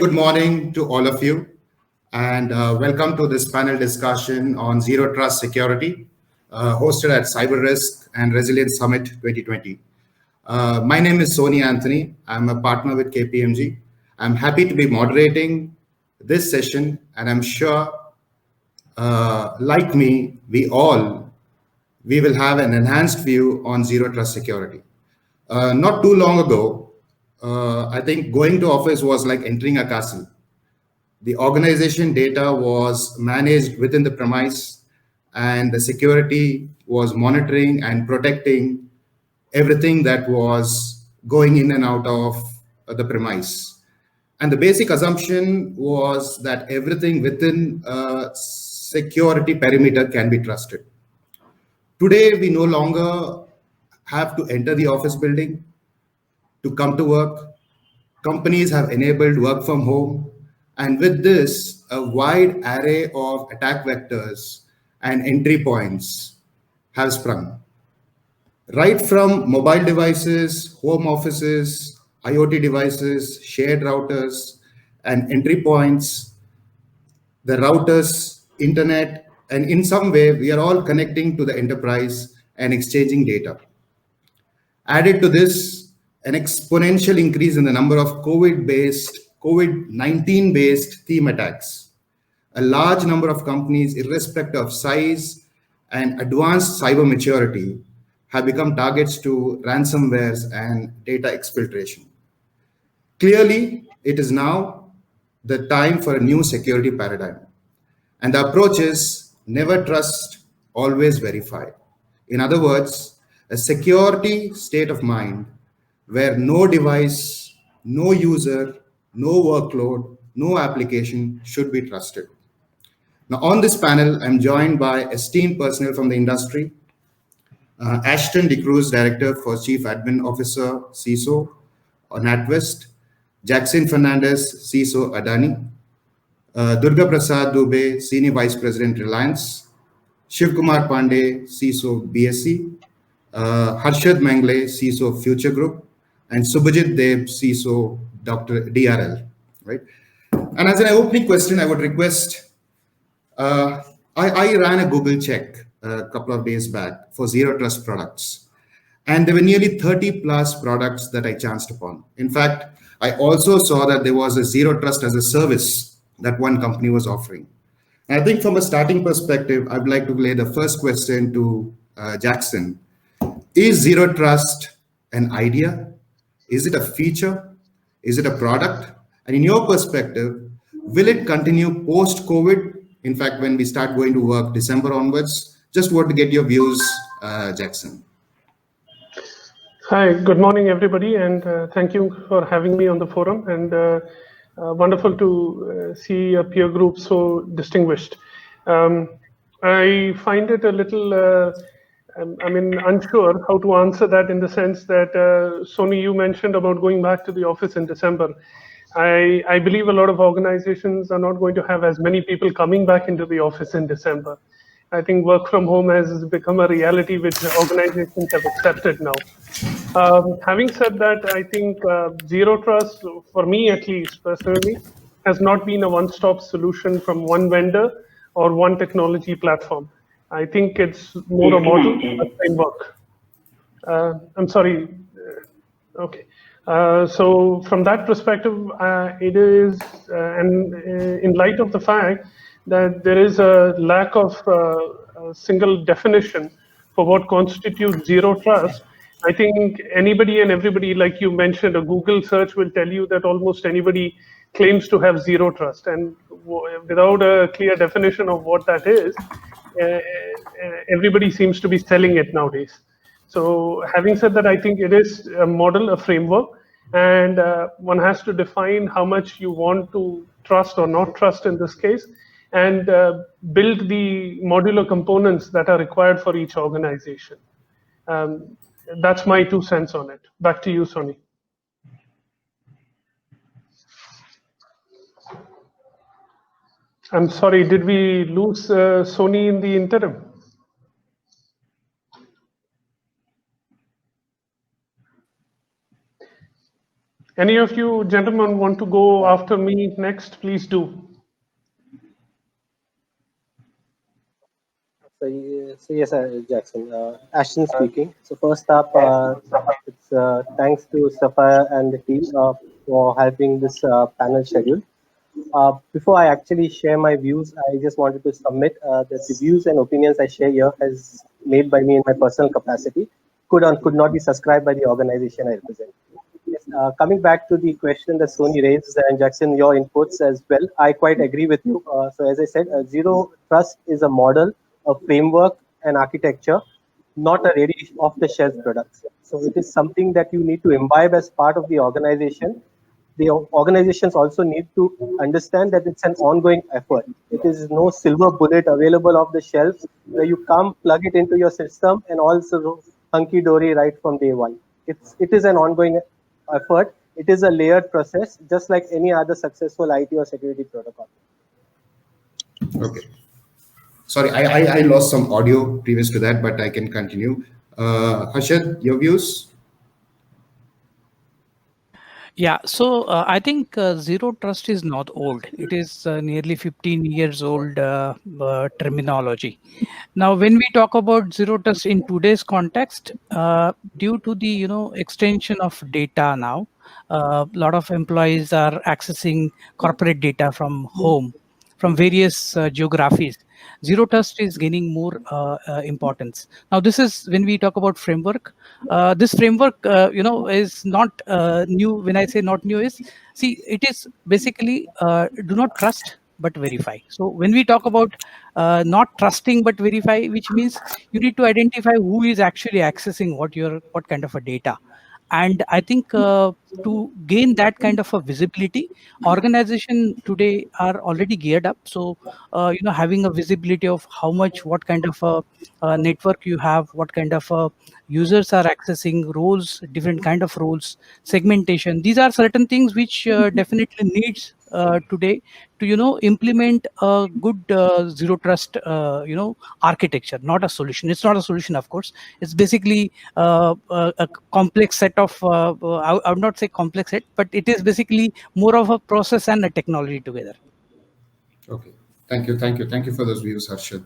good morning to all of you, and welcome to this panel discussion on Zero Trust Security, hosted at Cyber Risk and Resilience Summit 2020. My name is Sony Anthony. I'm a partner with KPMG. I'm happy to be moderating this session, and I'm sure, like me, we will have an enhanced view on Zero Trust Security. Not too long ago, I think going to office was like entering a castle. The organization data was managed within the premise, and the security was monitoring and protecting everything that was going in and out of the premise. And the basic assumption was that everything within a security perimeter can be trusted. Today, we no longer have to enter the office building to come to work. Companies have enabled work from home. And with this, a wide array of attack vectors and entry points have sprung. Right from mobile devices, home offices, IoT devices, shared routers, and entry points, the routers, internet, and in some way, we are all connecting to the enterprise and exchanging data. Added to this, an exponential increase in the number of COVID-19-based theme attacks. A large number of companies, irrespective of size and advanced cyber maturity, have become targets to ransomwares and data exfiltration. Clearly, it is now the time for a new security paradigm. And the approach is never trust, always verify. In other words, a security state of mind where no device, no user, no workload, no application should be trusted. Now, on this panel, I'm joined by esteemed personnel from the industry. Ashton, Director for Chief Admin Officer, CISO, NatWest. Jacxine Fernandez, CISO, Adani. Durga Prasad Dube, Senior Vice President, Reliance. Shivkumar Pandey, CISO, BSC. Harshad Mengle, CISO, Future Group. And Subhajit, CISO, Dr. DRL, right? And as an opening question, I would request, I ran a Google check a couple of days back for Zero Trust products. And there were nearly 30 plus products that I chanced upon. In fact, I also saw that there was a Zero Trust as a service that one company was offering. And I think from a starting perspective, I'd like to lay the first question to Jacxine. Is Zero Trust an idea? Is it a feature? Is it a product? And in your perspective, will it continue post-COVID? In fact, when we start going to work December onwards, just want to get your views, Jacxine. Hi, good morning, everybody, and thank you for having me on the forum. And wonderful to see a peer group so distinguished. I find it a little unsure how to answer that, in the sense that, Sony, you mentioned about going back to the office in December. I believe a lot of organizations are not going to have as many people coming back into the office in December. I think work from home has become a reality which organizations have accepted now. Having said that, I think Zero Trust, for me at least personally, has not been a one-stop solution from one vendor or one technology platform. I think it's more a model, a framework. I'm sorry. Okay. So from that perspective, it is, and in light of the fact that there is a lack of a single definition for what constitutes Zero Trust, I think anybody and everybody, like you mentioned, a Google search will tell you that almost anybody claims to have Zero Trust. And without a clear definition of what that is, everybody seems to be selling it nowadays. So having said that, I think it is a model, a framework, and one has to define how much you want to trust or not trust in this case, and build the modular components that are required for each organization. That's my 2 cents on it. Back to you, Sony. I'm sorry, did we lose Sony in the interim? Any of you gentlemen want to go after me next? Please do. So yes, Jacxine. Ashton speaking. So first up, it's thanks to Sapphire and the team for helping this panel schedule. Before I actually share my views, I just wanted to submit that the views and opinions I share here has made by me in my personal capacity could not be subscribed by the organization I represent. Yes, coming back to the question that Sony raised and Jackson, your inputs as well, I quite agree with you. So as I said, zero trust is a model, a framework, an architecture, not a ready off-the-shelf product. So it is something that you need to imbibe as part of the organization. The organizations also need to understand that it's an ongoing effort. It is no silver bullet available off the shelf where you come, plug it into your system, and also hunky dory right from day one. It is an ongoing effort. It is a layered process, just like any other successful IT or security protocol. Okay. Sorry, I lost some audio previous to that, but I can continue. Harshad, your views? Yeah, so I think zero trust is not old. It is nearly 15 years old terminology. Now, when we talk about zero trust in today's context, due to the extension of data now, a lot of employees are accessing corporate data from home, from various geographies. Zero trust is gaining more importance. Now, this is when we talk about framework. This framework, is not new. When I say not new, is see, it is basically do not trust but verify. So when we talk about not trusting but verify, which means you need to identify who is actually accessing what kind of a data. And I think to gain that kind of a visibility, organization today are already geared up. So having a visibility of how much, what kind of a network you have, what kind of users are accessing, roles, different kind of roles, segmentation, these are certain things which definitely needs today to implement a good zero trust architecture. Not a solution, it's not a solution, of course. It's basically a complex set of I would not say complex set, but it is basically more of a process and a technology together. Okay. Thank you for those views, Harshad.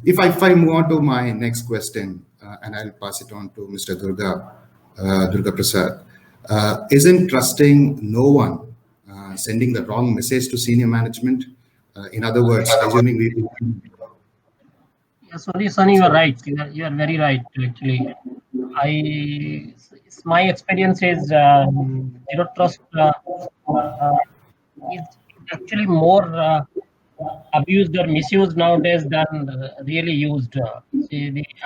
If I move on to my next question, and I'll pass it on to Mr. Durga Prasad. Isn't trusting no one sending the wrong message to senior management? In other words, assuming we. Yeah, Sony, you are right. You are very right. Actually, my experience is zero trust uh, is actually more abused or misused nowadays than really used.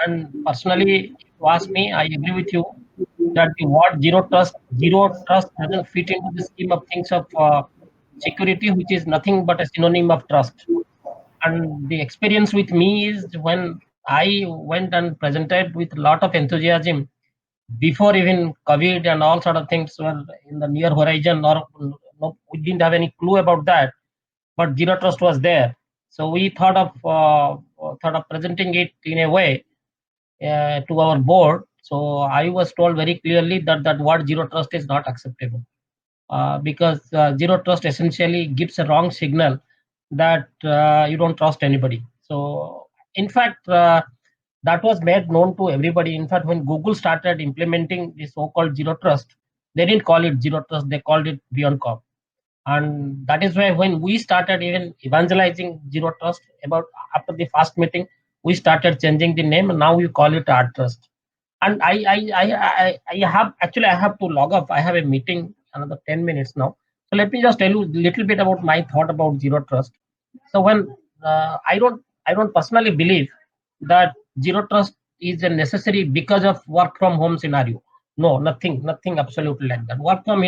And personally, if you ask me, I agree with you that the word zero trust doesn't fit into the scheme of things of security, which is nothing but a synonym of trust. And the experience with me is when I went and presented with a lot of enthusiasm before even COVID and all sort of things were in the near horizon, or no, we didn't have any clue about that, but zero trust was there. So we thought of presenting it in a way to our board. So I was told very clearly that that word zero trust is not acceptable, because zero trust essentially gives a wrong signal that you don't trust anybody. So in fact, that was made known to everybody. In fact, when Google started implementing the so-called zero trust, they didn't call it zero trust, they called it beyond com. And that is why when we started even evangelizing zero trust, about after the first meeting, we started changing the name, and now we call it art trust. And I have to log off. I have a meeting another 10 minutes now. So let me just tell you a little bit about my thought about zero trust. So when I don't personally believe that zero trust is a necessary because of work from home scenario. No, nothing absolutely like that. Work from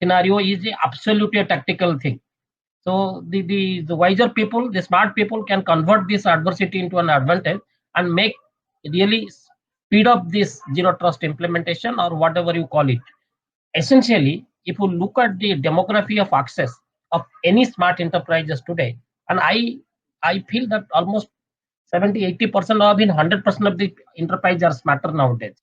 scenario is absolutely a tactical thing. So the wiser people, the smart people can convert this adversity into an advantage and make really speed up this zero trust implementation or whatever you call it. Essentially, if you look at the demography of access of any smart enterprises today, and I feel that almost 70-80% or even 100% of the enterprise are smarter nowadays.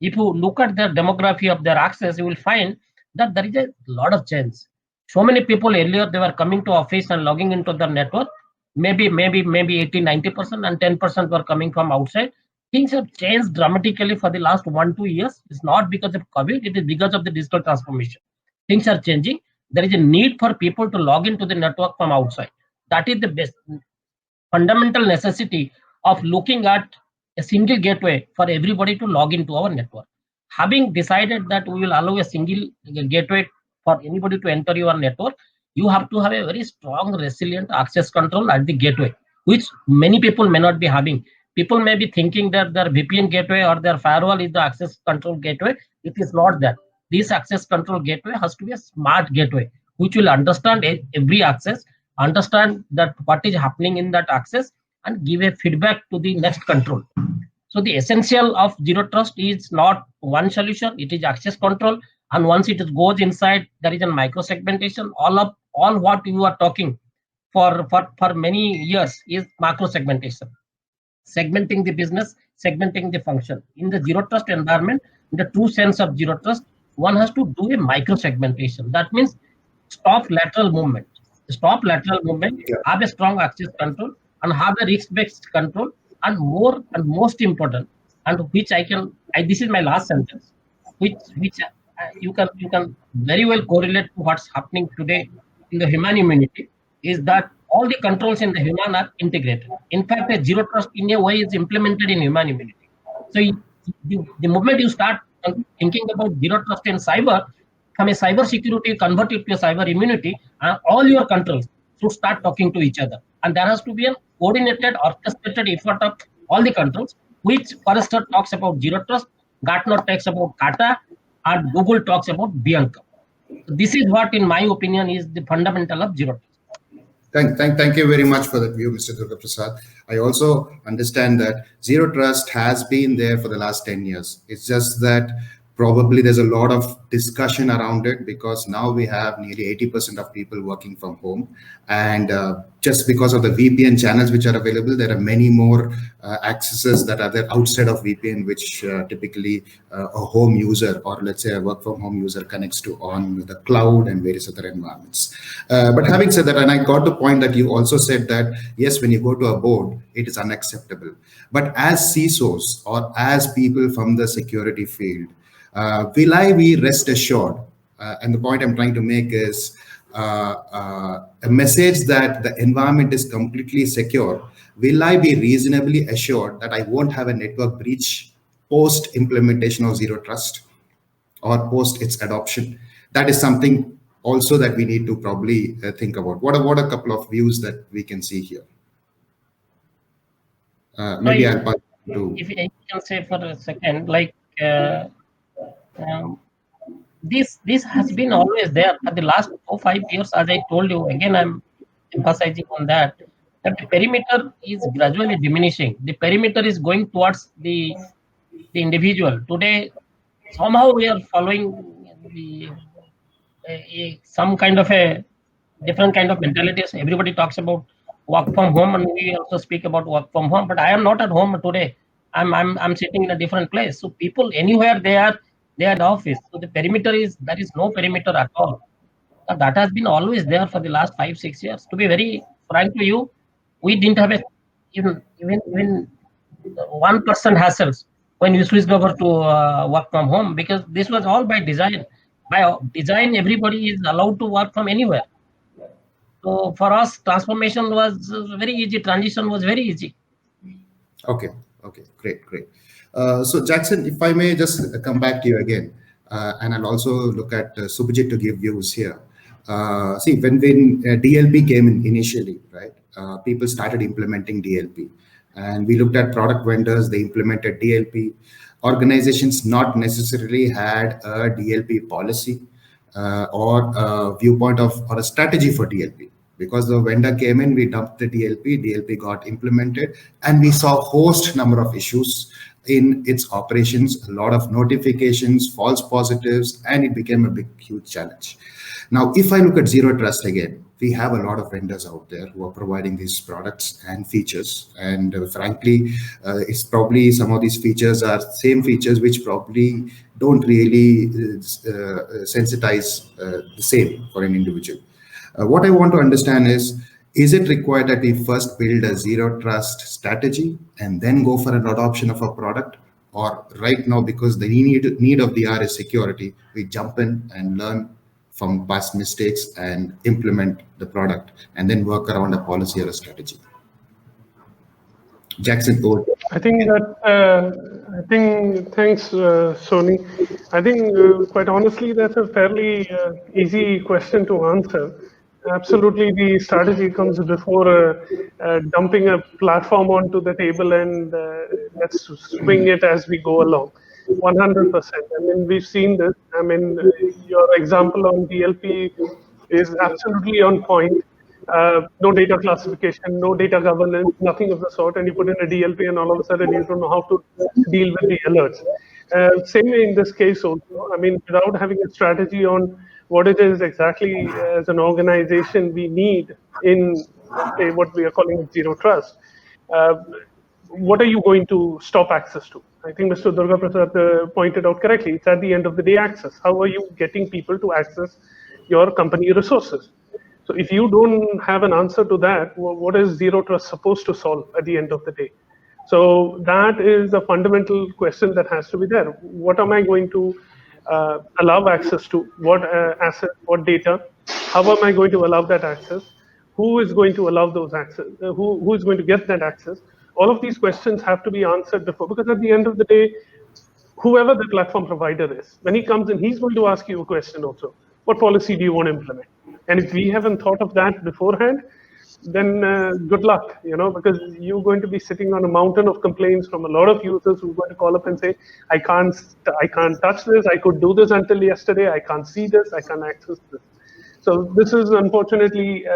If you look at the demography of their access, you will find that there is a lot of change. So many people earlier, they were coming to office and logging into the network, maybe 80-90%, and 10% were coming from outside. Things have changed dramatically for the last 1-2 years. It's not because of COVID, it is because of the digital transformation. Things are changing. There is a need for people to log into the network from outside. That is the best fundamental necessity of looking at a single gateway for everybody to log into our network. Having decided that we will allow a single gateway for anybody to enter your network, you have to have a very strong, resilient access control at the gateway, which many people may not be having. People may be thinking that their VPN gateway or their firewall is the access control gateway. It is not that. This access control gateway has to be a smart gateway, which will understand every access, understand that what is happening in that access, and give a feedback to the next control. So the essential of zero trust is not one solution, it is access control. And once it goes inside, there is a micro segmentation. All what you are talking for many years is macro segmentation. Segmenting the business, segmenting the function. In the zero trust environment, in the true sense of zero trust, one has to do a micro segmentation. That means stop lateral movement. Stop lateral movement, have a strong access control, and have a risk-based control, and most important, and which this is my last sentence, which you can very well correlate to what's happening today in the human immunity, is that all the controls in the human are integrated. In fact, a zero trust in a way is implemented in human immunity. So the moment you start thinking about zero trust in cyber, from a cyber security convert it to a cyber immunity, and all your controls should start talking to each other. And there has to be a coordinated, orchestrated effort of all the controls, which Forrester talks about zero trust, Gartner talks about Kata, and Google talks about Bianca. So this is what, in my opinion, is the fundamental of zero trust. Thank you very much for that view, Mr. Durga Prasad. I also understand that zero trust has been there for the last 10 years. It's just that probably there's a lot of discussion around it because now we have nearly 80% of people working from home. And just because of the VPN channels which are available, there are many more accesses that are there outside of VPN, which typically a home user, or let's say a work from home user, connects to on the cloud and various other environments. But having said that, and I got the point that you also said that, yes, when you go to a board, it is unacceptable. But as CISOs or as people from the security field, will I be rest assured? And the point I'm trying to make is a message that the environment is completely secure. Will I be reasonably assured that I won't have a network breach post implementation of zero trust or post its adoption? That is something also that we need to probably think about. What a couple of views that we can see here? Maybe I'll pass to. If I can say for a second, like. This has been always there for the last 4-5 years. As I told you, again, I'm emphasizing on that the perimeter is gradually diminishing. The perimeter is going towards the individual. Today, somehow we are following some kind of a different kind of mentalities. Everybody talks about work from home, and we also speak about work from home. But I am not at home today. I'm sitting in a different place. So people anywhere they are at the office. So the perimeter there is no perimeter at all. That has been always there for the last 5-6 years. To be very frank to you, we didn't have even 1% hassles when we switched over to work from home, because this was all by design. By design, everybody is allowed to work from anywhere. So for us, transformation was very easy. Transition was very easy. Okay, great. So Jacxine, if I may just come back to you again, and I'll also look at Subhajit to give views here. See, when DLP came in initially, right, people started implementing DLP. And we looked at product vendors, they implemented DLP. Organizations not necessarily had a DLP policy or a viewpoint or a strategy for DLP. Because the vendor came in, we dumped the DLP got implemented, and we saw a host number of issues in its operations, a lot of notifications, false positives, and it became a huge challenge. Now, if I look at zero trust again, we have a lot of vendors out there who are providing these products and features. And frankly, it's probably some of these features are same features which probably don't really sensitize the same for an individual. What I want to understand is it required that we first build a zero trust strategy and then go for an adoption of a product? Or right now, because the need of the hour is security, we jump in and learn from past mistakes and implement the product and then work around a policy or a strategy? Jacxine, go. I think thanks, Sony. I think, quite honestly, that's a fairly easy question to answer. Absolutely, the strategy comes before dumping a platform onto the table and let's swing it as we go along. 100%. I mean, we've seen this. I mean, your example on DLP is absolutely on point. No data classification, no data governance, nothing of the sort, and you put in a DLP and all of a sudden you don't know how to deal with the alerts. Same way in this case also. I mean, without having a strategy on what it is exactly as an organization we need in, let's say, what we are calling zero trust, uh, what are you going to stop access to? I think Mr. Durga Prasad pointed out correctly. It's at the end of the day access. How are you getting people to access your company resources? So if you don't have an answer to that, what is zero trust supposed to solve at the end of the day? So that is a fundamental question that has to be there. What am I going to allow access to? What asset? What data? How am I going to allow that access? Who is going to allow those access? Who is going to get that access? All of these questions have to be answered before, because at the end of the day, whoever the platform provider is, when he comes in, he's going to ask you a question also. What policy do you want to implement? And if we haven't thought of that beforehand, then good luck, because you're going to be sitting on a mountain of complaints from a lot of users who are going to call up and say, I can't touch this. I could do this until yesterday. I can't see this. I can't access this. So this is unfortunately,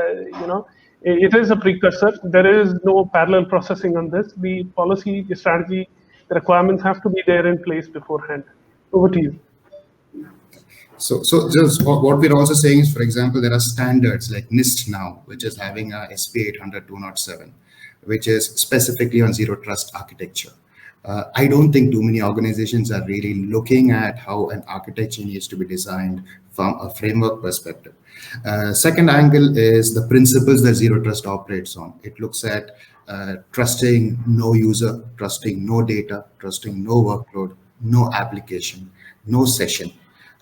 it is a precursor. There is no parallel processing on this. The policy, the strategy, the requirements have to be there in place beforehand. Over to you. So just what we're also saying is, for example, there are standards like NIST now, which is having a SP 800-207, which is specifically on zero trust architecture. I don't think too many organizations are really looking at how an architecture needs to be designed from a framework perspective. Second angle is the principles that zero trust operates on. It looks at trusting no user, trusting no data, trusting no workload, no application, no session.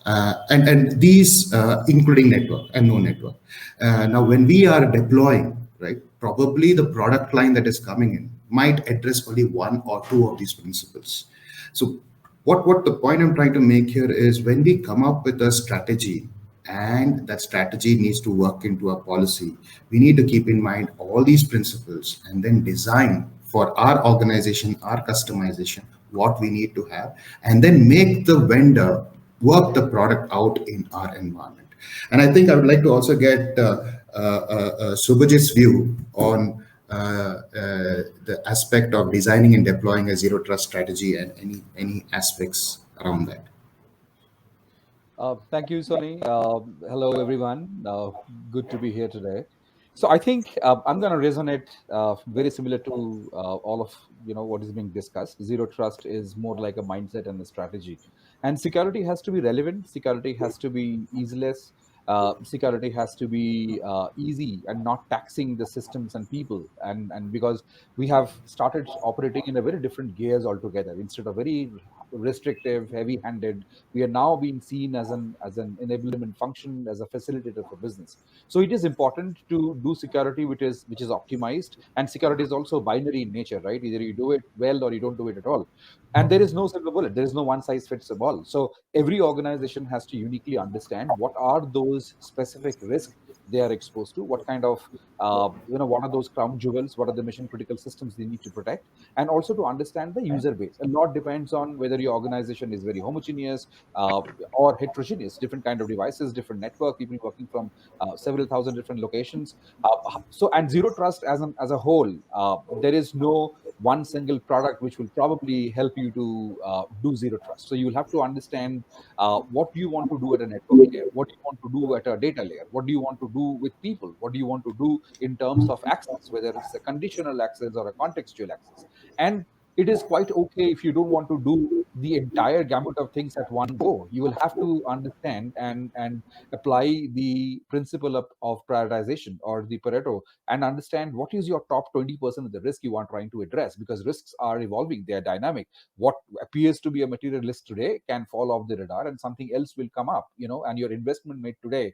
And these, including network and no network. Now, when we are deploying, right, probably the product line that is coming in might address only one or two of these principles. So what the point I'm trying to make here is, when we come up with a strategy and that strategy needs to work into a policy, we need to keep in mind all these principles and then design for our organization, our customization, what we need to have, and then make the vendor work the product out in our environment. And I think I would like to also get Subhajit's view on the aspect of designing and deploying a zero trust strategy and any aspects around that. Thank you, Sony. Hello, everyone. Good to be here today. So I think I'm going to resonate very similar to all of what is being discussed. Zero trust is more like a mindset and a strategy, and security has to be relevant. Security has to be easeless. Security has to be easy and not taxing the systems and people. And because we have started operating in a very different gears altogether, instead of very restrictive, heavy-handed, we are now being seen as an enablement function, as a facilitator for business. So it is important to do security which is optimized, and security is also binary in nature, right? Either you do it well or you don't do it at all. And there is no silver bullet. There is no one size fits all. So every organization has to uniquely understand what are those specific risks they are exposed to, what kind of what are those crown jewels, what are the mission critical systems they need to protect, and also to understand the user base. A lot depends on whether your organization is very homogeneous or heterogeneous, different kind of devices, different network, people working from several thousand different locations. And zero trust as a whole, there is no one single product which will probably help you to do zero trust. So you will have to understand what do you want to do at a network layer, what do you want to do at a data layer, what do you want to do with people, what do you want to do in terms of access, whether it's a conditional access or a contextual access. And it is quite okay if you don't want to do the entire gamut of things at one go. You will have to understand and apply the principle of prioritization, or the Pareto, and understand what is your top 20% of the risk you are trying to address, because risks are evolving, they are dynamic. What appears to be a material risk today can fall off the radar and something else will come up, and your investment made today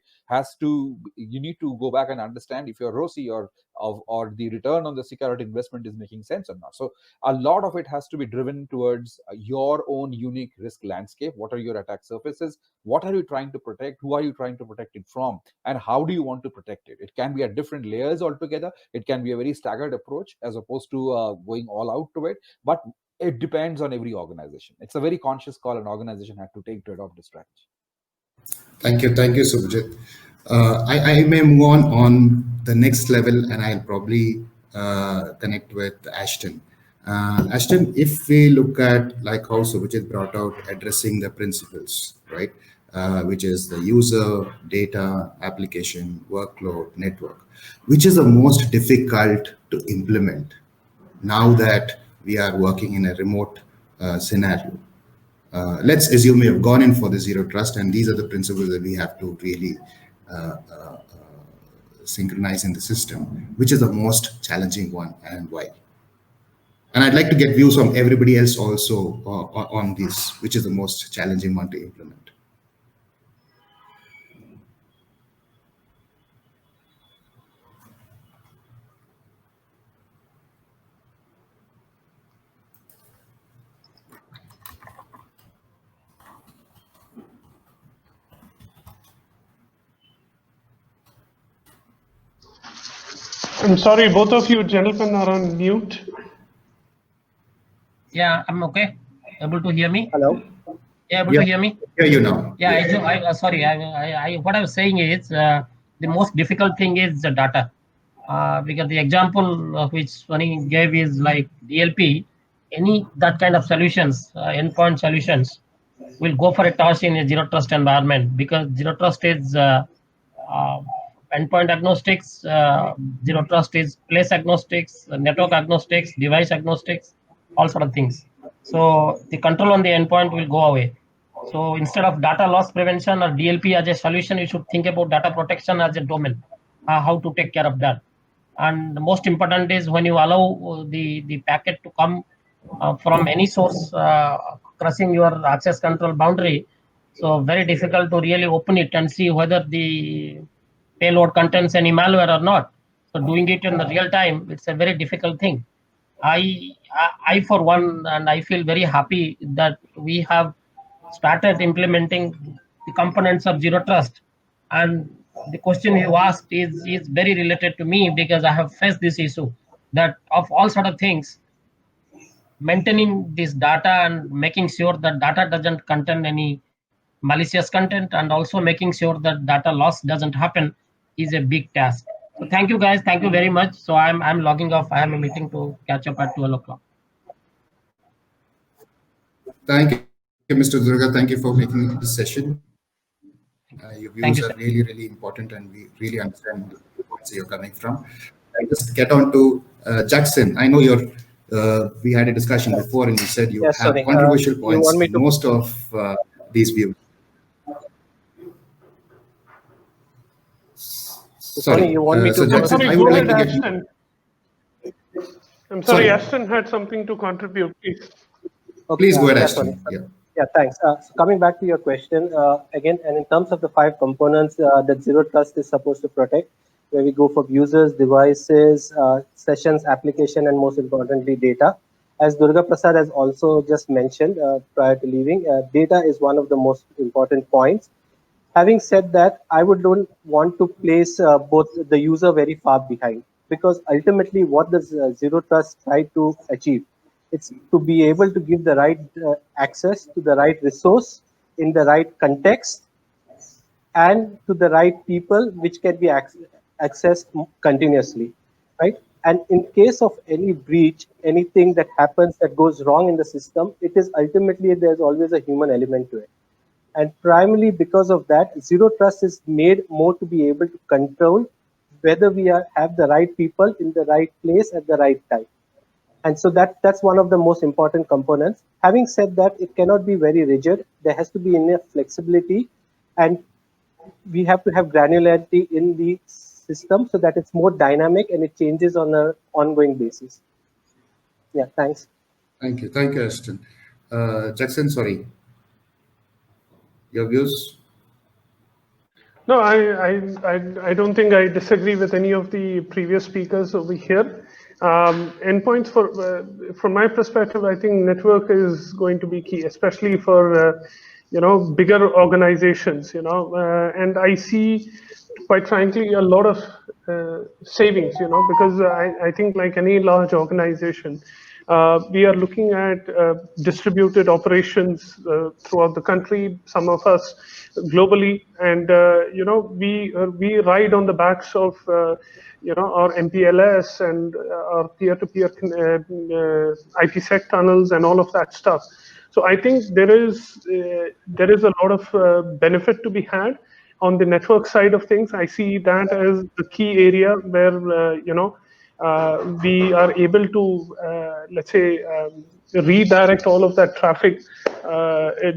you need to go back and understand if your ROCE or the return on the security investment is making sense or not. So a lot of it has to be driven towards your own unique risk landscape. What are your attack surfaces? What are you trying to protect? Who are you trying to protect it from? And how do you want to protect it? It can be at different layers altogether. It can be a very staggered approach as opposed to going all out to it. But it depends on every organization. It's a very conscious call an organization had to take to adopt this strategy. Thank you, Subhajit. I may move on the next level, and I'll probably connect with Ashton. Ashton, if we look at like how Subhajit brought out addressing the principles, right, which is the user, data, application, workload, network, which is the most difficult to implement now that we are working in a remote scenario. Let's assume we have gone in for the zero trust, and these are the principles that we have to really synchronize in the system. Which is the most challenging one, and why? And I'd like to get views from everybody else also on this, which is the most challenging one to implement. I'm sorry, both of you gentlemen are on mute. Yeah, I'm okay. Able to hear me? Hello? Yeah, able to hear me? Hear you now. Yeah, sorry. What I was saying is the most difficult thing is the data. Because the example which Sony gave is like DLP, that kind of solutions, endpoint solutions, will go for a toss in a zero trust environment, because zero trust is endpoint agnostics, zero trust is place agnostics, network agnostics, device agnostics, all sort of things. So the control on the endpoint will go away. So instead of data loss prevention or DLP as a solution, you should think about data protection as a domain, how to take care of that. And the most important is when you allow the packet to come from any source crossing your access control boundary, so very difficult to really open it and see whether the payload contains any malware or not. So doing it in the real time, it's a very difficult thing. I for one, and I feel very happy that we have started implementing the components of zero trust. And the question you asked is very related to me, because I have faced this issue that of all sort of things, maintaining this data and making sure that data doesn't contain any malicious content, and also making sure that data loss doesn't happen, is a big task. So thank you guys, thank you very much. So I'm logging off. I have a meeting to catch up at 12 o'clock. Thank you, Mr. Durga. Thank you for making this session. Your views are really, really important, and we really understand the points you're coming from. I just get on to Jacxine. I know we had a discussion before, and you said you have controversial points in most of these views. Sorry, you want me to? Jacxine, I would like to get Ashton. I'm sorry, Ashton had something to contribute, please. Okay, please go ahead, Ashton. Yeah, thanks. So coming back to your question, again, and in terms of the 5 components that zero trust is supposed to protect, where we go for users, devices, sessions, application, and most importantly, data. As Durga Prasad has also just mentioned prior to leaving, data is one of the most important points. Having said that, I don't want to place both the user very far behind, because ultimately what does zero trust try to achieve? It's to be able to give the right access to the right resource in the right context and to the right people, which can be accessed continuously, right? And in case of any breach, anything that happens that goes wrong in the system, it is ultimately there's always a human element to it. And primarily because of that, zero trust is made more to be able to control whether we have the right people in the right place at the right time. And so that's one of the most important components. Having said that, it cannot be very rigid. There has to be enough flexibility, and we have to have granularity in the system so that it's more dynamic and it changes on an ongoing basis. Yeah, thanks. Thank you, Ashton. Jacxine, sorry, your views? No, I don't think I disagree with any of the previous speakers over here. Endpoints from my perspective, I think network is going to be key, especially for bigger organizations. And I see, quite frankly, a lot of savings. Because I think like any large organization, we are looking at distributed operations throughout the country, some of us globally, and we ride on the backs of our MPLS and our peer-to-peer IPsec tunnels and all of that stuff. So I think there is a lot of benefit to be had on the network side of things. I see that as the key area where we are able to, let's say, redirect all of that traffic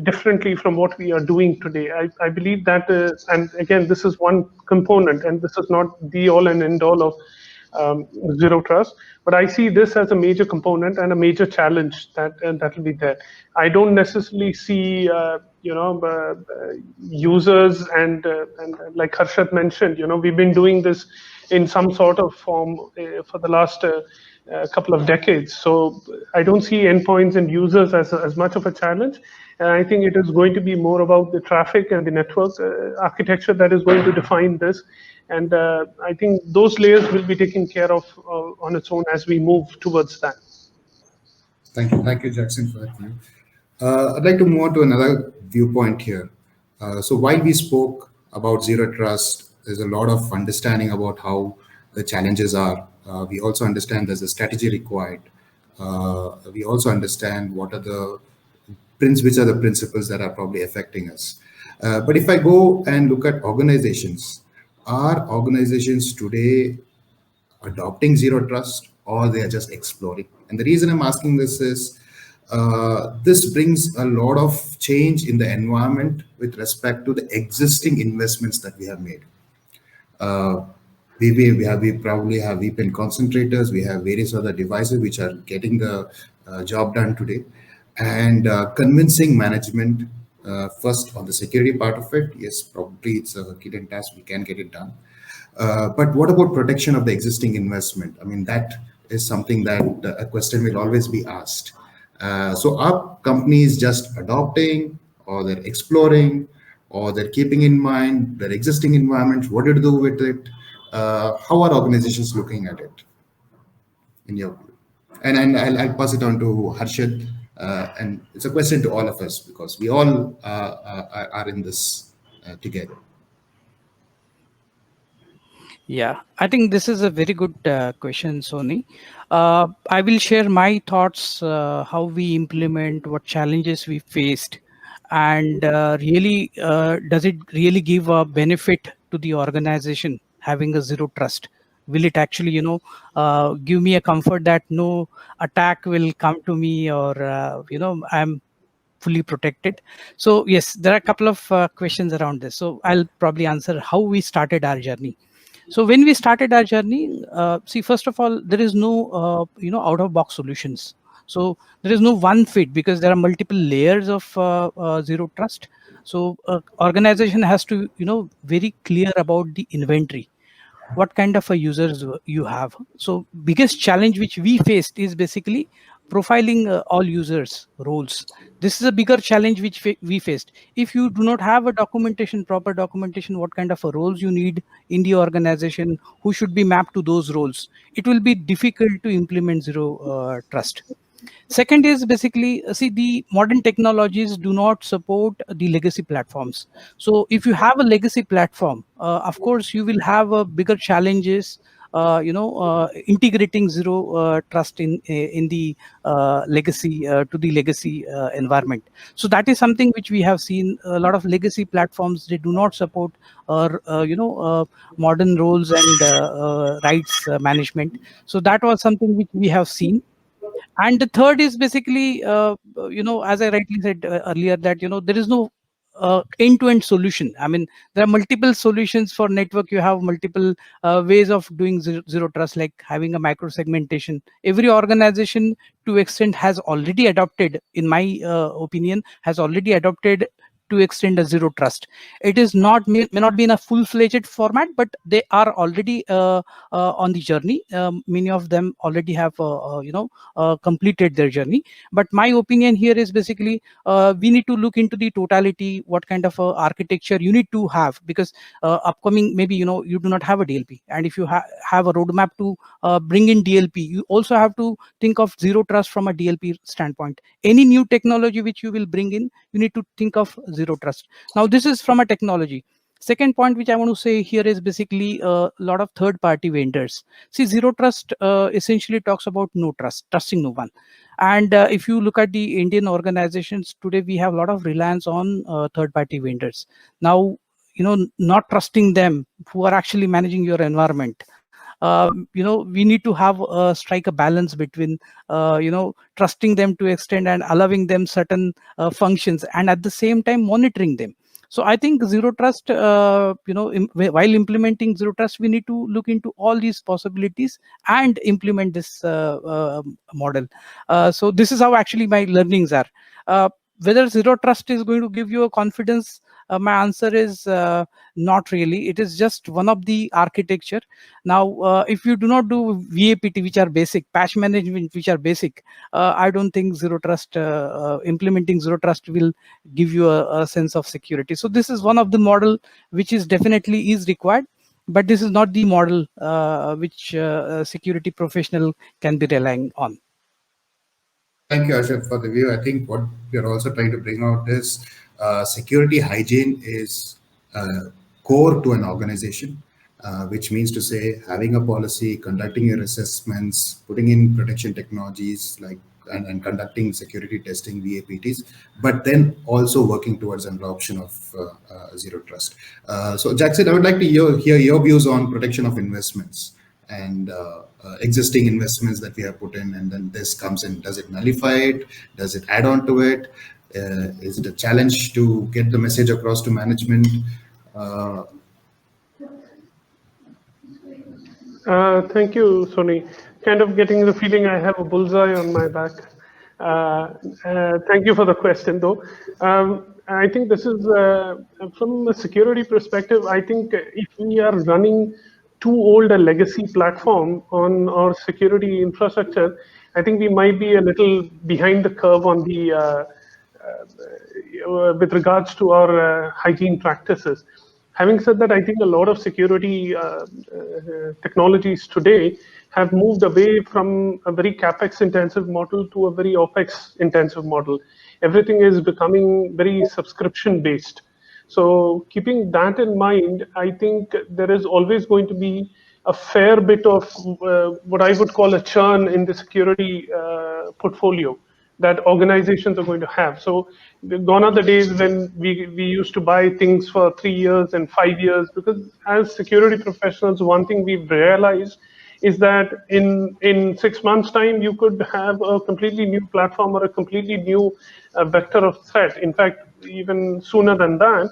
differently from what we are doing today. I believe that, and again, this is one component, and this is not the all and end all of zero trust, but I see this as a major component and a major challenge that will be there. I don't necessarily see users and like Harshad mentioned, we've been doing this in some sort of form for the last couple of decades. So I don't see endpoints and users as much of a challenge. And I think it is going to be more about the traffic and the network architecture that is going to define this. And I think those layers will be taken care of on its own as we move towards that. Thank you, Jacxine, for that view. I'd like to move on to another viewpoint here. So while we spoke about zero trust, there's a lot of understanding about how the challenges are. We also understand there's a strategy required. We also understand which are the principles that are probably affecting us. But if I go and look at organizations, are organizations today adopting zero trust, or they are just exploring? And the reason I'm asking this is this brings a lot of change in the environment with respect to the existing investments that we have made. We probably have VPN concentrators, we have various other devices which are getting the job done today, and convincing management first on the security part of it. Yes, probably it's a hidden task, we can get it done. But what about protection of the existing investment? I mean, that is something that a question will always be asked. So are companies just adopting, or they're exploring, or they're keeping in mind their existing environment? What do you do with it? How are organizations looking at it, in your view? And I'll pass it on to Harshad. And it's a question to all of us because we all are in this together. Yeah, I think this is a very good question, Sony. I will share my thoughts, how we implement, what challenges we faced, and really, does it really give a benefit to the organization having a zero trust? Will it actually, give me a comfort that no attack will come to me, or I'm fully protected? So yes, there are a couple of questions around this. So I'll probably answer how we started our journey. So when we started our journey, see, first of all, there is no, out of box solutions. So there is no one fit because there are multiple layers of zero trust. So organization has to, very clear about the inventory, what kind of a users you have. So biggest challenge which we faced is basically profiling all users roles. This is a bigger challenge which we faced. If you do not have a proper documentation, what kind of a roles you need in the organization, who should be mapped to those roles, it will be difficult to implement zero trust. Second is basically, see, the modern technologies do not support the legacy platforms. So if you have a legacy platform, of course, you will have bigger challenges integrating zero trust in the legacy to the legacy environment. So that is something which we have seen. A lot of legacy platforms, they do not support modern roles and rights management. So that was something which we have seen. And the third is basically, as I rightly said earlier, that there is no end-to-end solution. I mean, there are multiple solutions for network. You have multiple ways of doing zero trust, like having a micro segmentation. Every organization to extent has already adopted, in my opinion, has already adopted to extend a zero trust. It is not may not be in a full-fledged format, but they are already on the journey. Many of them already have completed their journey. But my opinion here is basically, we need to look into the totality, what kind of architecture you need to have, because upcoming, maybe you do not have a DLP, and if you have a roadmap to bring in DLP, you also have to think of zero trust from a DLP standpoint. Any new technology which you will bring in, you need to think of zero trust. Now this is from a technology. Second point which I want to say here is basically a lot of third-party vendors. See, zero trust essentially talks about no trust, trusting no one. And if you look at the Indian organizations today, we have a lot of reliance on third-party vendors. Now, not trusting them who are actually managing your environment. We need to have strike a balance between trusting them to extend and allowing them certain functions, and at the same time monitoring them. So I think zero trust, while implementing zero trust, we need to look into all these possibilities and implement this model. So this is how actually my learnings are. Whether zero trust is going to give you a confidence, my answer is not really. It is just one of the architecture. Now, if you do not do VAPT, which are basic, patch management, which are basic, I don't think zero trust, implementing zero trust will give you a sense of security. So this is one of the model which is definitely is required, but this is not the model which a security professional can be relying on. Thank you, Ashad, for the view. I think what we're also trying to bring out is security hygiene is core to an organization, which means to say having a policy, conducting your assessments, putting in protection technologies like and conducting security testing, VAPTs, but then also working towards an adoption of zero trust. So, Jacxine, I would like to hear your views on protection of investments and existing investments that we have put in, and then this comes in. Does it nullify it? Does it add on to it? Is it a challenge to get the message across to management? Thank you, Sony. Kind of getting the feeling I have a bullseye on my back. Thank you for the question, though. I think this is, from a security perspective, I think if we are running too old a legacy platform on our security infrastructure, I think we might be a little behind the curve on the with regards to our hygiene practices. Having said that, I think a lot of security technologies today have moved away from a very capex intensive model to a very opex intensive model. Everything is becoming very subscription based. So keeping that in mind, I think there is always going to be a fair bit of what I would call a churn in the security portfolio that organizations are going to have. So gone are the days when we used to buy things for 3 years and 5 years, because as security professionals, one thing we've realized is that in 6 months' time, you could have a completely new platform or a completely new vector of threat. In fact, even sooner than that,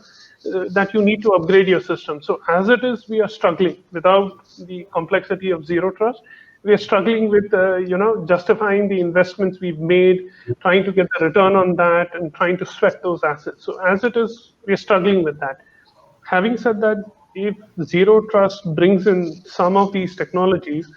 that you need to upgrade your system. So as it is, we are struggling without the complexity of zero trust. We are struggling with justifying the investments we've made, trying to get the return on that, and trying to sweat those assets. So as it is, we are struggling with that. Having said that, if zero trust brings in some of these technologies,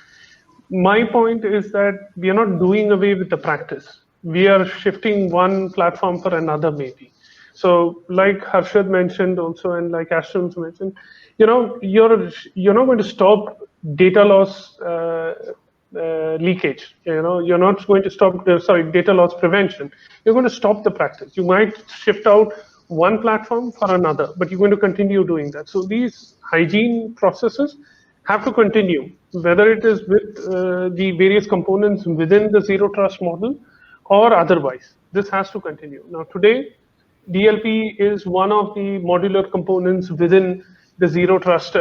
my point is that we are not doing away with the practice. We are shifting one platform for another, maybe. So, like Harshad mentioned also, and like Ashton mentioned, you're not going to stop data loss leakage. You're not going to stop data loss prevention. You're going to stop the practice. You might shift out one platform for another, but you're going to continue doing that. So these hygiene processes have to continue, whether it is with the various components within the zero trust model or otherwise. This has to continue. Now, today, DLP is one of the modular components within the zero trust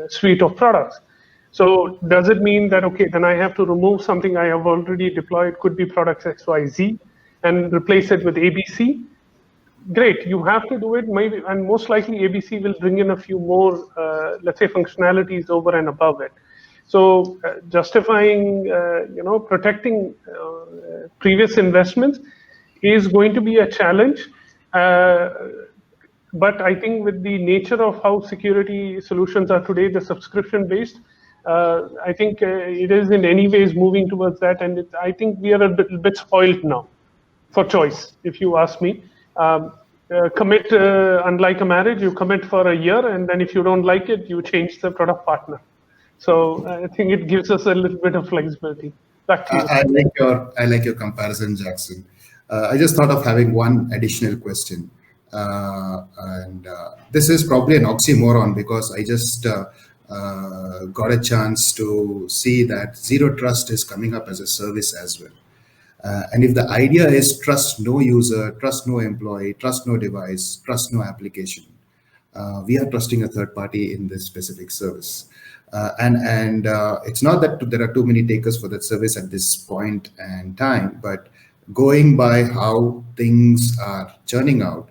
suite of products. So does it mean that, okay, then I have to remove something I have already deployed, could be products XYZ, and replace it with ABC? Great, you have to do it, maybe, and most likely ABC will bring in a few more, let's say, functionalities over and above it. So justifying, protecting previous investments is going to be a challenge. But I think with the nature of how security solutions are today, the subscription based, I think it is in any ways moving towards that. And I think we are a bit spoiled now for choice, if you ask me. Commit, unlike a marriage, you commit for a year, and then if you don't like it, you change the product partner. So I think it gives us a little bit of flexibility. Back to you. I like your comparison, Jacxine. I just thought of having one additional question. And this is probably an oxymoron because I just got a chance to see that zero trust is coming up as a service as well. And if the idea is trust no user, trust no employee, trust no device, trust no application, we are trusting a third party in this specific service. And it's not that there are too many takers for that service at this point and time, but going by how things are churning out,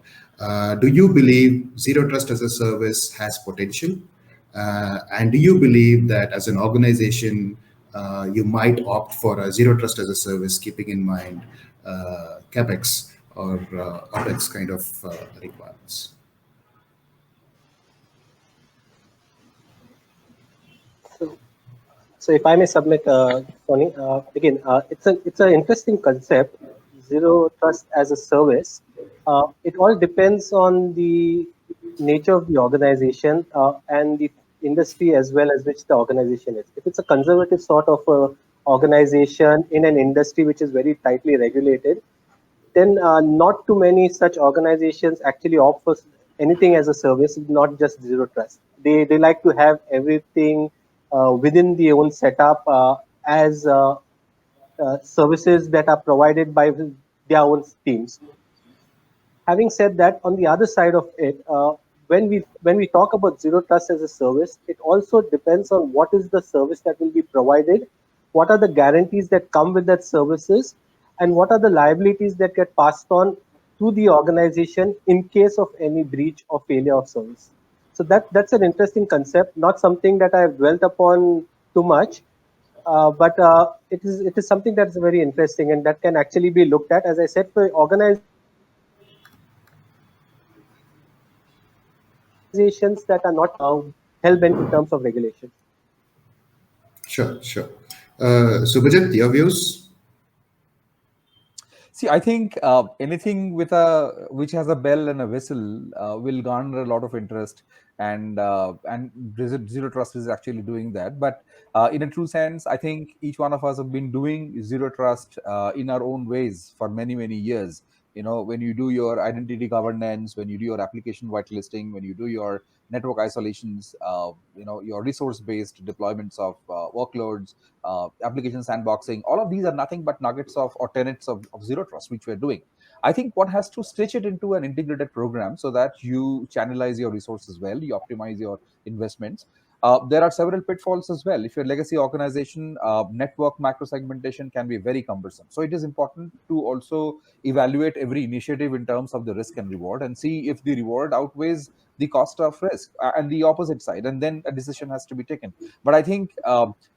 do you believe zero trust as a service has potential? And do you believe that as an organization, you might opt for a zero trust as a service, keeping in mind CapEx or OpEx kind of requirements? So if I may submit, Sony, again, it's an interesting concept, zero trust as a service. It all depends on the nature of the organization and the industry as well as which the organization is. If it's a conservative sort of organization in an industry which is very tightly regulated, then not too many such organizations actually offer anything as a service, not just zero trust. They like to have everything within the own setup as services that are provided by their own teams. Having said that, on the other side of it, when we talk about zero trust as a service, it also depends on what is the service that will be provided, what are the guarantees that come with that services, and what are the liabilities that get passed on to the organization in case of any breach or failure of service. So that's an interesting concept, not something that I've dwelt upon too much, but it is something that's very interesting and that can actually be looked at. As I said, for organizations that are not hell-bent in terms of regulation. Sure. Subhajit, your views? See, I think anything with which has a bell and a whistle will garner a lot of interest, and zero trust is actually doing that. But in a true sense, I think each one of us have been doing zero trust in our own ways for many years. When you do your identity governance, when you do your application whitelisting, when you do your network isolations, your resource-based deployments of workloads, application sandboxing, all of these are nothing but nuggets of or tenets of zero trust, which we're doing. I think one has to stitch it into an integrated program so that you channelize your resources well, you optimize your investments. There are several pitfalls as well. If you're a legacy organization, network macro segmentation can be very cumbersome. So it is important to also evaluate every initiative in terms of the risk and reward and see if the reward outweighs the cost of risk and the opposite side, and then a decision has to be taken. But I think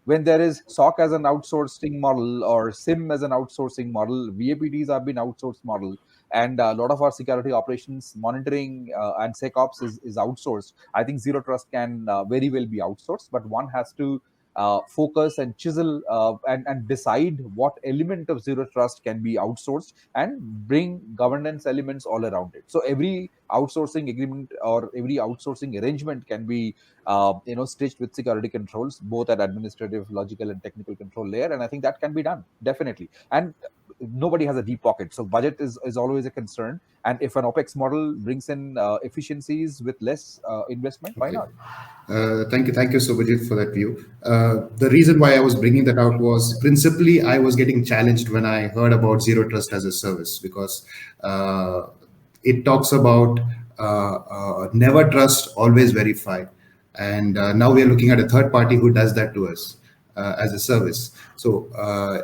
when there is SOC as an outsourcing model or SIM as an outsourcing model, VAPTs have been outsourced model, and a lot of our security operations monitoring and SecOps is outsourced. I think zero trust can very well be outsourced, but one has to focus and chisel and decide what element of zero trust can be outsourced and bring governance elements all around it. So every outsourcing agreement or every outsourcing arrangement can be stitched with security controls, both at administrative, logical, and technical control layer. And I think that can be done, definitely. And nobody has a deep pocket. So budget is always a concern. And if an OPEX model brings in efficiencies with less investment, why not? Thank you, Subhajit, for that view. The reason why I was bringing that out was principally I was getting challenged when I heard about zero trust as a service, because it talks about never trust, always verify, and now we are looking at a third party who does that to us as a service. So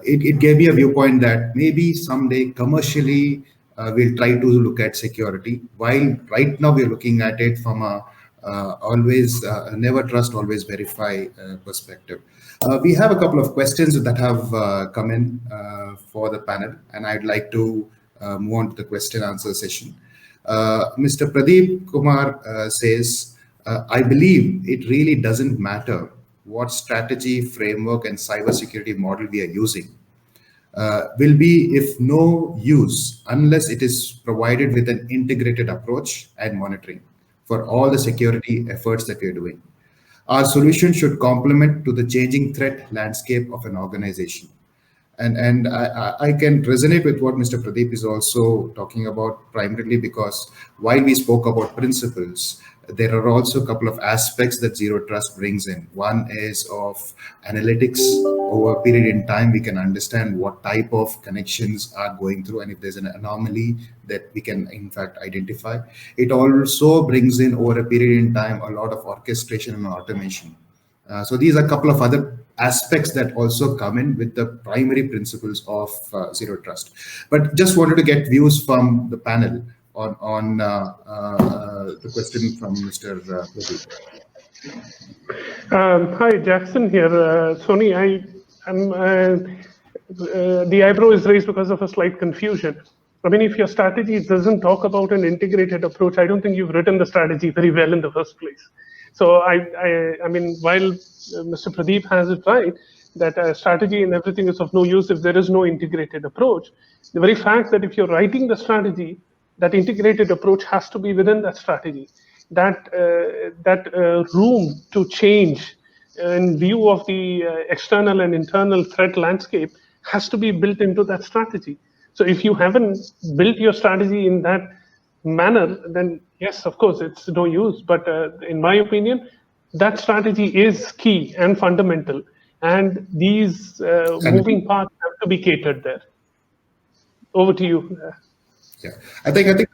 it gave me a viewpoint that maybe someday commercially we'll try to look at security, while right now we're looking at it from a always never trust, always verify perspective. We have a couple of questions that have come in for the panel, and I'd like to move on to the question answer session. Mr. Pradeep Kumar says, I believe it really doesn't matter what strategy, framework, and cybersecurity model we are using. Will be if no use unless it is provided with an integrated approach and monitoring for all the security efforts that we are doing. Our solution should complement to the changing threat landscape of an organization. And I can resonate with what Mr. Pradeep is also talking about, primarily because while we spoke about principles, there are also a couple of aspects that zero trust brings in. One is of analytics. Over a period in time, we can understand what type of connections are going through, and if there's an anomaly that we can in fact identify. It also brings in, over a period in time, a lot of orchestration and automation. So these are a couple of other aspects that also come in with the primary principles of zero trust. But just wanted to get views from the panel on the question from Mr. Pradeep. Hi, Jacxine here. Sony, the eyebrow is raised because of a slight confusion. I mean, if your strategy doesn't talk about an integrated approach, I don't think you've written the strategy very well in the first place. So I mean, while Mr. Pradeep has it right, that strategy and everything is of no use if there is no integrated approach, the very fact that if you're writing the strategy, that integrated approach has to be within that strategy. That room to change in view of the external and internal threat landscape has to be built into that strategy. So if you haven't built your strategy in that manner, then yes, of course, it's no use. But in my opinion, that strategy is key and fundamental. And these moving parts have to be catered there. Over to you. Yeah, I think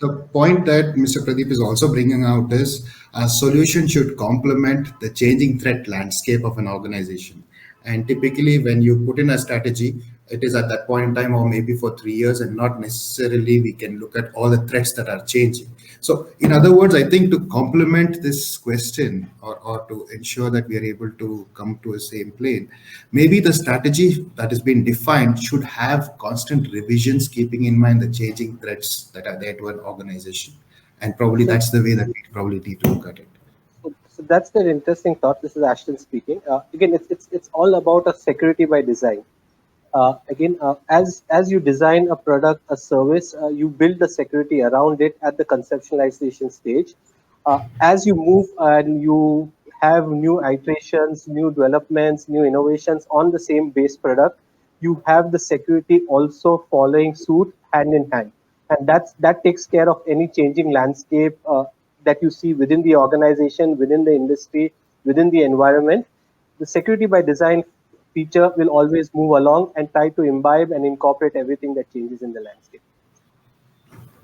the point that Mr. Pradeep is also bringing out is a solution should complement the changing threat landscape of an organization. And typically, when you put in a strategy, it is at that point in time, or maybe for 3 years, and not necessarily we can look at all the threats that are changing. So, in other words, I think to complement this question, or to ensure that we are able to come to a same plane, maybe the strategy that has been defined should have constant revisions, keeping in mind the changing threats that are there to an organization. And probably that's the way that we probably need to look at it. So that's an interesting thought. This is Ashton speaking. Again, it's all about a security by design. As you design a product, a service, you build the security around it at the conceptualization stage. As you move and you have new iterations, new developments, new innovations on the same base product, you have the security also following suit hand in hand, and that takes care of any changing landscape that you see within the organization, within the industry, within the environment. The security by design feature will always move along and try to imbibe and incorporate everything that changes in the landscape.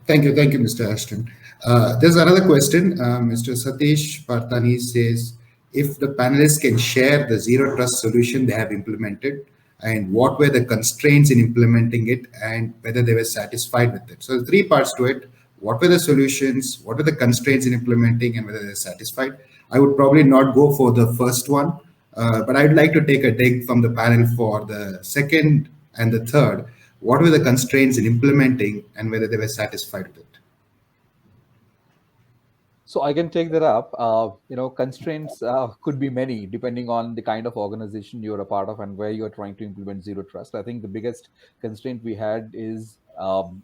Thank you, Mr. Ashton. There's another question. Mr. Satish Partani says, if the panelists can share the zero trust solution they have implemented, and what were the constraints in implementing it, and whether they were satisfied with it. So 3 parts to it. What were the solutions? What were the constraints in implementing, and whether they're satisfied? I would probably not go for the first one, but I'd like to take a dig from the panel for the second and the third. What were the constraints in implementing, and whether they were satisfied with it? So I can take that up. Constraints could be many depending on the kind of organization you're a part of and where you're trying to implement zero trust. I think the biggest constraint we had is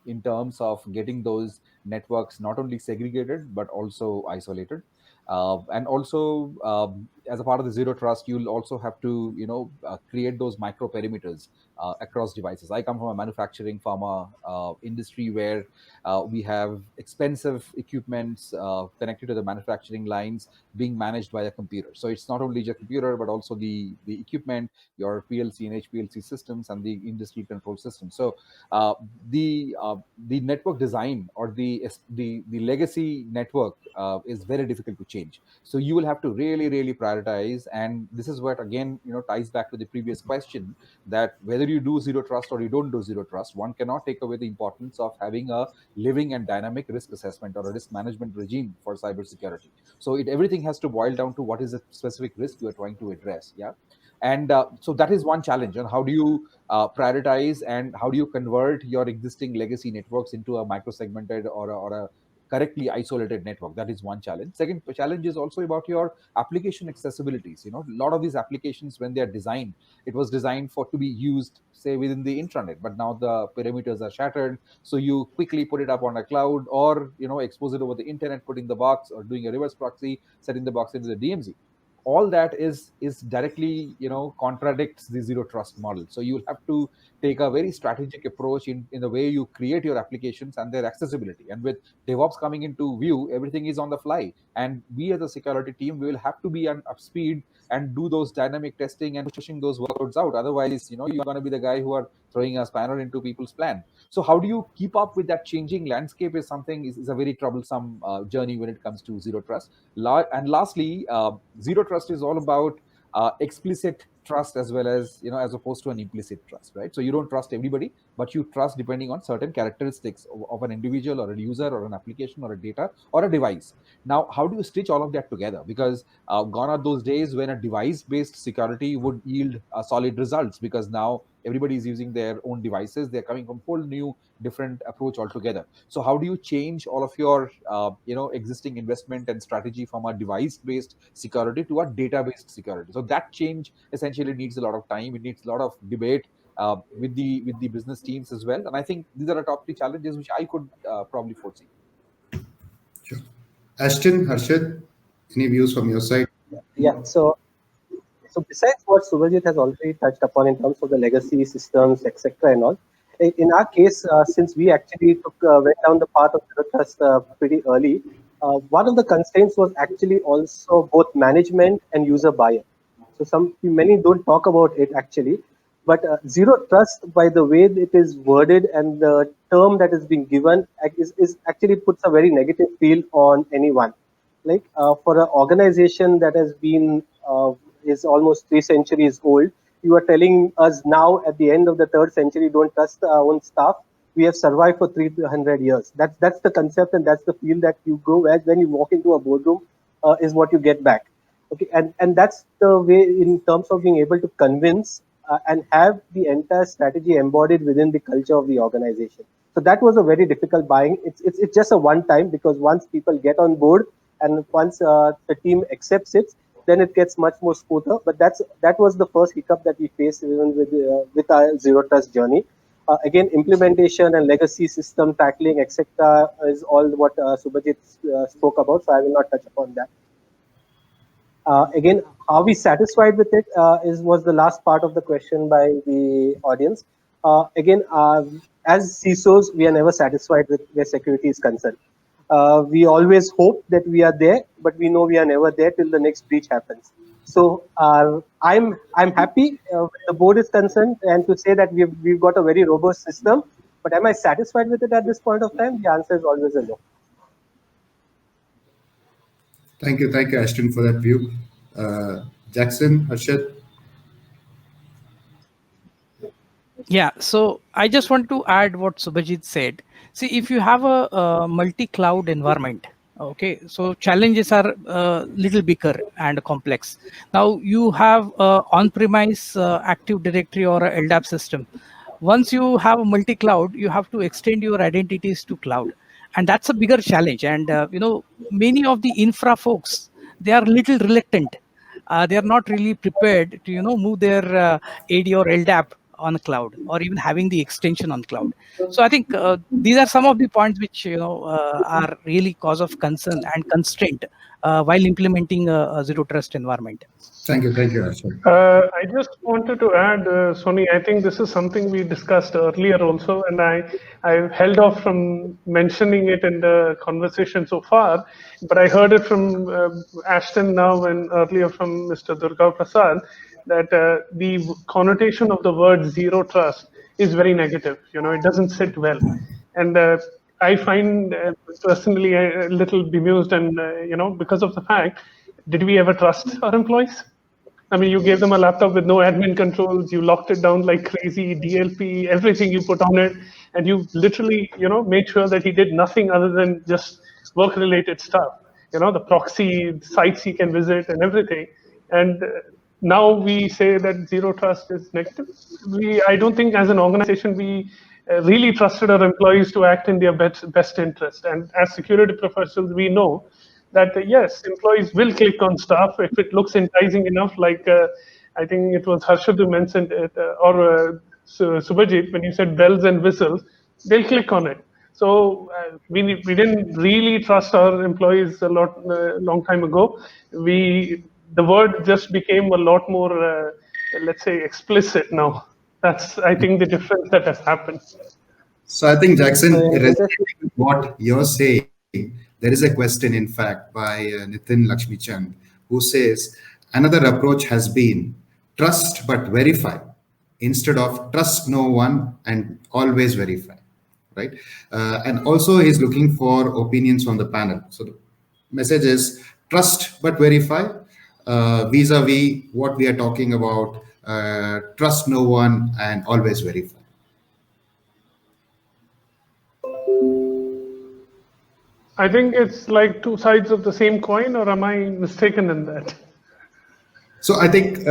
in terms of getting those networks not only segregated but also isolated. And also, as a part of the zero trust, you'll also have to, create those micro perimeters across devices. I come from a manufacturing pharma industry where we have expensive equipments connected to the manufacturing lines being managed by a computer. So it's not only the computer, but also the equipment, your PLC and HPLC systems, and the industry control system. So uh, the network design or the legacy network is very difficult to change. So you will have to really prioritize, and this is what again ties back to the previous question, that whether you do zero trust or you don't do zero trust, one cannot take away the importance of having a living and dynamic risk assessment or a risk management regime for cybersecurity. So everything has to boil down to what is the specific risk you are trying to address. Yeah. And so that is one challenge. And how do you prioritize, and how do you convert your existing legacy networks into a micro-segmented or a correctly isolated network? That is one challenge. Second challenge is also about your application accessibilities. A lot of these applications, when they are designed, it was designed for to be used, say, within the intranet, but now the perimeters are shattered. So you quickly put it up on a cloud, or expose it over the internet, putting the box, or doing a reverse proxy, setting the box into the DMZ. All that is directly contradicts the zero trust model. So you'll have to take a very strategic approach in the way you create your applications and their accessibility. And with DevOps coming into view, everything is on the fly, and we as a security team, we will have to be up speed and do those dynamic testing and pushing those workloads out. Otherwise, you're going to be the guy who are throwing a spanner into people's plan. So how do you keep up with that changing landscape is a very troublesome journey when it comes to zero trust. And lastly, zero trust is all about explicit trust, as well as as opposed to an implicit trust, right? So you don't trust everybody, but you trust depending on certain characteristics of an individual or a user or an application or a data or a device. Now, how do you stitch all of that together? Because gone are those days when a device based security would yield solid results, because now everybody is using their own devices. They're coming from whole new different approach altogether. So how do you change all of your existing investment and strategy from a device based security to a data based security? So that change essentially needs a lot of time. It needs a lot of debate with the business teams as well. And I think these are the top three challenges which I could probably foresee. Sure. Ashton, Harshad, any views from your side? Yeah. So besides what Subhajit has already touched upon in terms of the legacy systems, etc., and all, in our case, since we actually went down the path of zero trust pretty early, one of the constraints was actually also both management and user buy-in. So many don't talk about it actually, but zero trust, by the way it is worded and the term that is being given, is actually puts a very negative feel on anyone. Like for an organization that has been is almost 3 centuries old, you are telling us now at the end of the third century, don't trust our own staff. We have survived for 300 years. That's the concept, and that's the feel that you go as when you walk into a boardroom, is what you get back. Okay, and that's the way in terms of being able to convince and have the entire strategy embodied within the culture of the organization. So that was a very difficult buying. It's just a one time, because once people get on board and once the team accepts it, then it gets much more smoother. But that was the first hiccup that we faced even with our zero trust journey. Again, implementation and legacy system tackling, etc., is all what Subhajit spoke about. So I will not touch upon that. Again, are we satisfied with it? Was the last part of the question by the audience. Again, as CISOs, we are never satisfied with where security is concerned. We always hope that we are there, but we know we are never there till the next breach happens. So I'm happy where the board is concerned, and to say that we've got a very robust system. But am I satisfied with it at this point of time? The answer is always a no. Thank you, Ashton, for that view. Jacxine, Harshad. Yeah, so I just want to add what Subhajit said. See, if you have a multi-cloud environment, okay, so challenges are a little bigger and complex. Now you have on-premise Active Directory or a LDAP system. Once you have a multi-cloud, you have to extend your identities to cloud, and that's a bigger challenge. And many of the infra folks, they are little reluctant. They are not really prepared to move their AD or LDAP on cloud, or even having the extension on cloud. So I think these are some of the points which are really cause of concern and constraint while implementing a zero trust environment. Thank you, Harshad. I just wanted to add, Sony, I think this is something we discussed earlier also, and I held off from mentioning it in the conversation so far, but I heard it from Ashton now and earlier from Mr. Durga Prasad, that the connotation of the word zero trust is very negative. It doesn't sit well. And I find personally a little bemused, and because of the fact, did we ever trust our employees? I mean, you gave them a laptop with no admin controls. You locked it down like crazy, DLP, everything you put on it, and you literally, made sure that he did nothing other than just work-related stuff. The proxy sites he can visit and everything. And now we say that zero trust is negative. I don't think, as an organization, we really trusted our employees to act in their best interest. And as security professionals, we know that yes, employees will click on stuff if it looks enticing enough. Like I think it was Harshad who mentioned it, or Subhajit, when you said bells and whistles, they'll click on it. So we didn't really trust our employees a long time ago. The word just became a lot more, let's say, explicit now. That's, I think, the difference that has happened. So I think, Jacxine, resonating with what you're saying, there is a question, in fact, by Nitin Lakshmichand, who says, another approach has been trust but verify instead of trust no one and always verify, right? And also he's looking for opinions from the panel. So the message is trust but verify, vis-a-vis what we are talking about, trust no one and always verify. I think it's like two sides of the same coin, or am I mistaken in that? So I think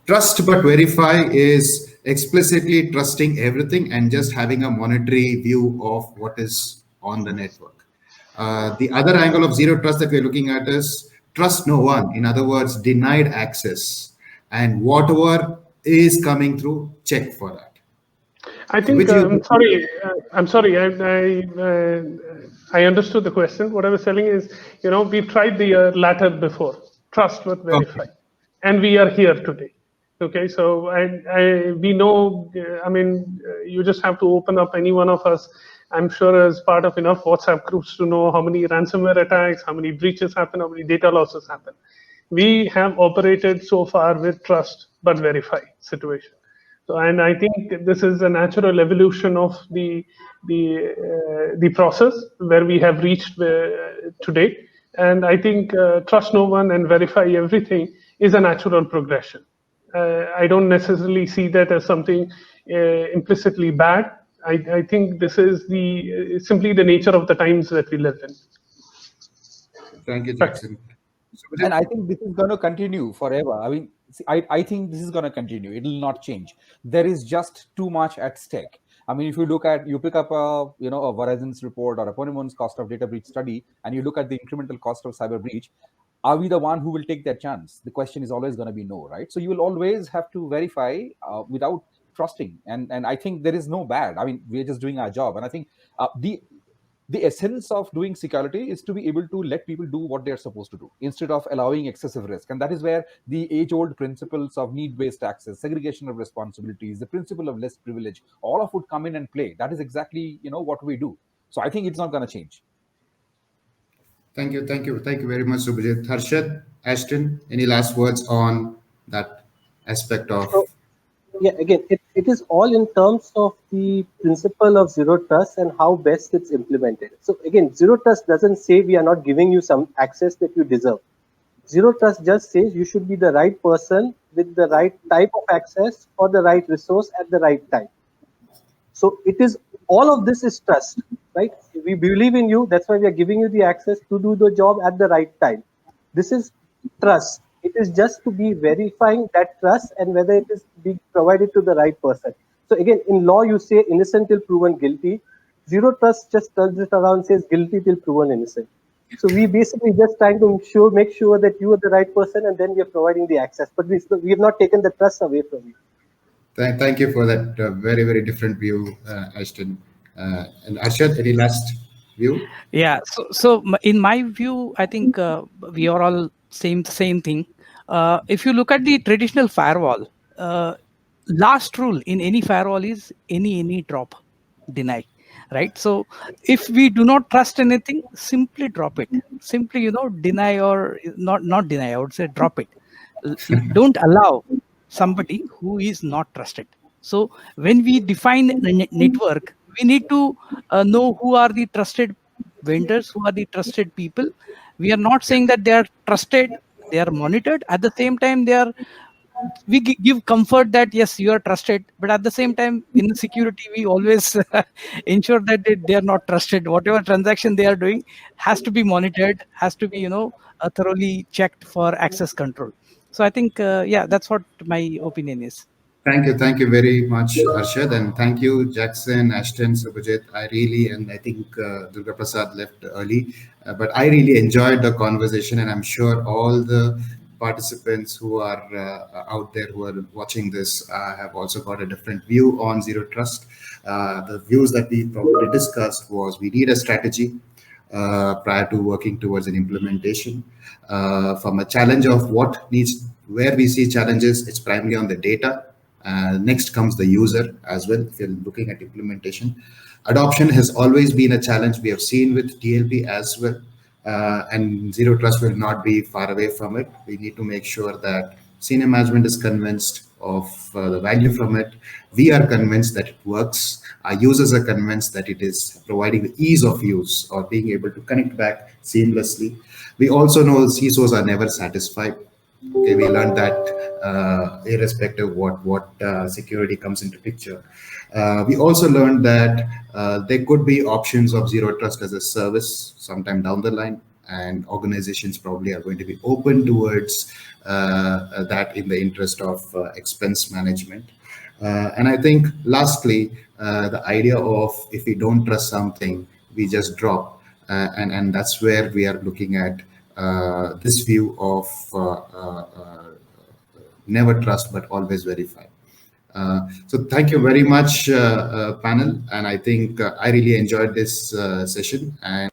trust but verify is explicitly trusting everything and just having a monetary view of what is on the network. The other angle of zero trust that we're looking at is trust no one. In other words, denied access, and whatever is coming through, check for that. I think, I'm sorry, I understood the question. What I was telling is, we've tried the latter before, trust but verify, and we are here today. Okay, so we know, you just have to open up any one of us, I'm sure, as part of enough WhatsApp groups to know how many ransomware attacks, how many breaches happen, how many data losses happen. We have operated so far with trust but verify situation. So, and I think this is a natural evolution of the process where we have reached today. And I think trust no one and verify everything is a natural progression. I don't necessarily see that as something implicitly bad. I think this is simply the nature of the times that we live in. Thank you, Jacxine. And I think this is going to continue forever. I mean, see, I think this is going to continue. It will not change. There is just too much at stake. I mean, if you pick up a Verizon's report or a Ponemon's cost of data breach study, and you look at the incremental cost of cyber breach, are we the one who will take that chance? The question is always going to be no, right? So you will always have to verify without trusting. And I think there is no bad. I mean, we're just doing our job. And I think the essence of doing security is to be able to let people do what they're supposed to do instead of allowing excessive risk. And that is where the age-old principles of need-based access, segregation of responsibilities, the principle of less privilege, all of would come in and play. That is exactly what we do. So I think it's not going to change. Thank you very much, Subhajit. Harshad, Ashton, any last words on that aspect of? Yeah, again, it is all in terms of the principle of zero trust and how best it's implemented. So again, zero trust doesn't say we are not giving you some access that you deserve. Zero trust just says you should be the right person with the right type of access for the right resource at the right time. So it is, all of this is trust, right? We believe in you. That's why we are giving you the access to do the job at the right time. This is trust. It is just to be verifying that trust and whether it is being provided to the right person. So again, in law, you say innocent till proven guilty. Zero trust just turns it around, says guilty till proven innocent. So we basically just trying to make sure that you are the right person, and then we are providing the access. But we have not taken the trust away from you. Thank you for that very, very different view, Ashton. And Harshad, any last view? Yeah. So in my view, I think we are all same thing. If you look at the traditional firewall, last rule in any firewall is any drop, deny, right? So if we do not trust anything, simply drop it. Simply, deny, or not deny. I would say drop it. Don't allow somebody who is not trusted. So when we define a network, we need to know who are the trusted vendors, who are the trusted people. We are not saying that they are trusted, they are monitored. At the same time, we give comfort that yes, you are trusted, but at the same time, in security, we always ensure that they are not trusted. Whatever transaction they are doing has to be monitored, has to be thoroughly checked for access control. So I think yeah, that's what my opinion is. Thank you very much, Arshad, and thank you, Jacxine, Ashton, Subhajit. I really, and I think Durga Prasad left early, but I really enjoyed the conversation, and I'm sure all the participants who are out there who are watching this have also got a different view on zero trust. The views that we probably discussed was we need a strategy prior to working towards an implementation. From a challenge of where we see challenges, it's primarily on the data. Next comes the user as well, if you're looking at implementation. Adoption has always been a challenge we have seen with TLP as well. And zero trust will not be far away from it. We need to make sure that senior management is convinced of the value from it. We are convinced that it works. Our users are convinced that it is providing the ease of use or being able to connect back seamlessly. We also know CISOs are never satisfied. Okay, we learned that irrespective what security comes into picture. We also learned that there could be options of zero trust as a service sometime down the line, and organizations probably are going to be open towards that in the interest of expense management. And I think lastly, the idea of if we don't trust something, we just drop. And that's where we are looking at this view of never trust, but always verify. So thank you very much, panel. And I think I really enjoyed this session. And